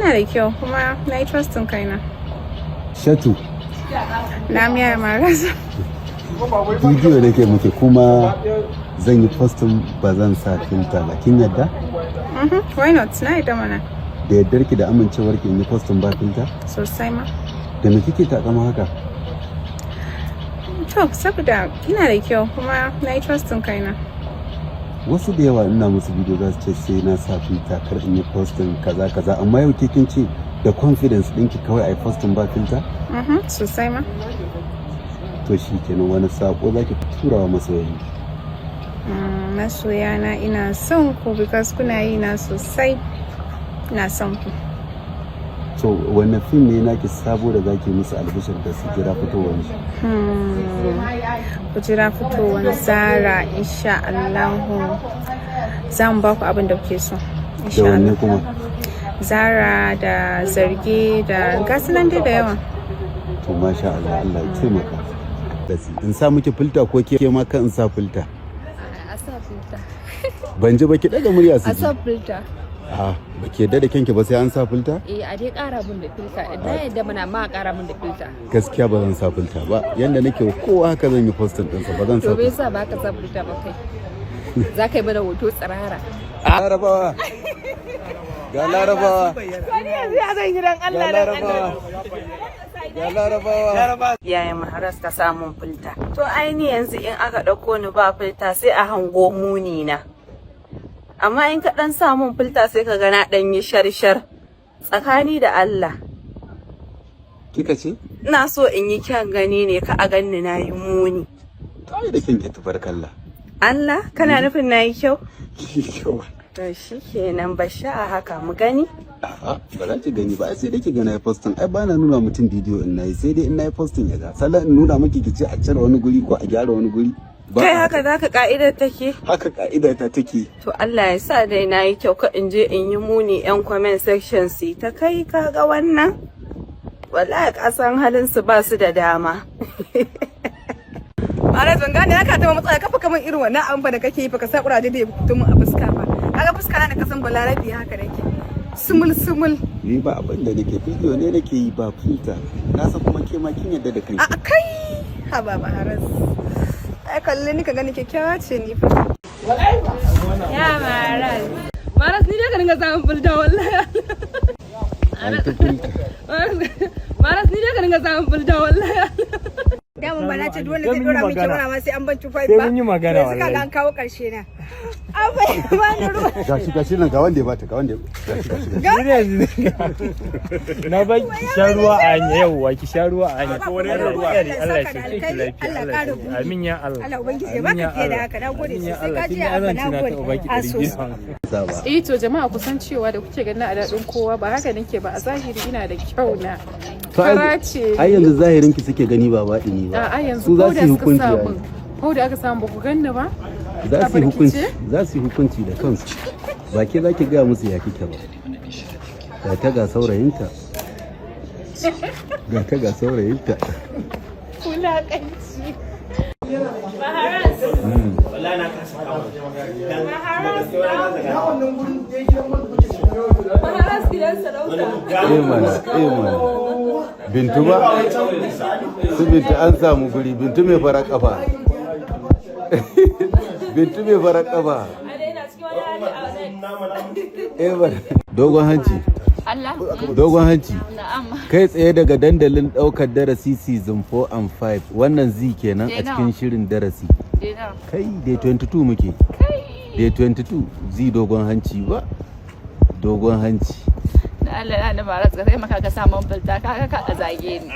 Ina da kyau kuma na yi trustin kaina. Shatu. Na miya marasa. Bidiyo da ke muke kuma zan yi postin ba zan sa filter ba. Kin yadda? Why not? Na yadda mana. Da yaddarki da amincewarki in yi postin ba filter? Sosai ma. Da me kike takama haka? To, saboda ina da kyau kuma na yi trustin kaina. Wasu da yawa ina musu bidiyo za su ce sai na sa filter kar in yi postin kaza kaza amma yau ke kin ce da confidence ɗinki kawai a yi postin ba filter? Sosai ma. To shi kenan wani sako za ki tura wa masoyi? Masoya na ina son ku because kuna yi na sosai. Ina son ku. To wannan fim ne naki sabo da zaki musu albishir da su jira fitowar shi? Ku jira fitowar Zara insha Allah. Zan ba ku abin da kuke so. Da wanne kuma? Zara da Zarge da gasunan da yawa. To masha Allah, Allah ya taimaka. In sa miki filta ko ke ma kan in sa filta? A sa filta. Ban ji ba ki daga murya su ji. A sa filta. Ba ke yadda da kyanki ba sai an sa filta? A dai ƙara mun da filta. Idan yadda muna ma ƙara mun da filta. Gaskiya ba zan sa filta ba. Yanda nake kowa haka zan yi postin ɗinsa ba zan sa. To bai sa ba ka sa filta ba kai. Za ka yi mana hoto tsirara. Larabawa. Ga Larabawa. Wani yanzu ya zan gidan Allah da Allah. Ya Larabawa. Yaya maharas ka samun filta. To aini yanzu in aka ɗauko ni ba filta sai a hango muni na. Amma in ka ɗan samun filta sai ka ga na ɗan yi shar-shar tsakani da Allah. Kika ce? Ina so in yi kyan gani ne ka a ganni na yi muni. Kawai da kyanki tubarkalla. Allah kana nufin na yi kyau? Kyau. To shi kenan ba sha a haka mu gani. A'a ba za ki gani ba sai dai ki ga na yi postin ai ba na nuna mutum bidiyo in nayi sai dai in nayi postin ya ga sallan in nuna miki ki ce a cire wani guri ko a gyara wani guri. Kai haka zaka ka'idar take? Haka ka'ida ta take. To Allah ya sa dai na yi kyau ka in je in yi muni yan comment section su ta kai kaga wannan. Wallahi kasan halin su ba su da dama. Mara zanga ne aka taba matsaya kafa kamar irin wannan abin da kake yi fa ka sa kuraje da ya fito min a fuska fa. Kaga fuska na da kasan balarabi haka nake. Sumul. Ni ba abin da nake bidiyo ne nake yi ba filter. Na san kuma ke ma kin yadda da kai. A kai ha ba Maharas. Ai kalle ni ka gani kyakkyawa ce ni fa. Ya Maharas. Maharas ni dai ka dinga samun filta wallahi. Maharas ni dai ka dinga samun filta wallahi. Damun ba na ce dole zai dora miki wani ma sai an ban 25 ba. Sai mun yi magana wallahi. Suka ga an kawo karshe na. Abai ba ni ruwa. Gashi nan ga wanda ya bata ga wanda gashi. Na ba ki sha ruwa a hanya yauwa ki sha ruwa a hanya. Allah ya sauke ki lafiya. Amin ya Allah. Allah ubangiji ya baka fiye da haka. Na gode sai ka ji a na gode. To jama'a kusan cewa da kuke ganin a daɗin kowa ba haka nake ba a zahiri ina da kyau na. Fara ce. Ai yanzu zahirin ki suke gani ba baɗi ne ba. A yanzu ko da suka samu. Ko da aka samu ba ku ganni ba? Za su yi hukunci da kansu. Ba ke za ki gaya musu ya kike ba. Ga ta ga saurayinta. Wulaƙanci. Maharas. Wallahi na kasa kawo. Maharas gidan sarauta. mana. Bintu ba? Su Bintu an samu guri. Bintu mai fara kafa. Bintu mai fara kafa. Dogon hanci. Dogon hanci. Kai tsaye daga dandalin daukar darasi season 4 and 5. Wannan Z kenan a cikin shirin darasi. Kai day 22 muke. Day 22 Z dogon hanci ba. Dogon hanci. Da Allah na Maharas ka sai maka ka samun filta ka zage ni.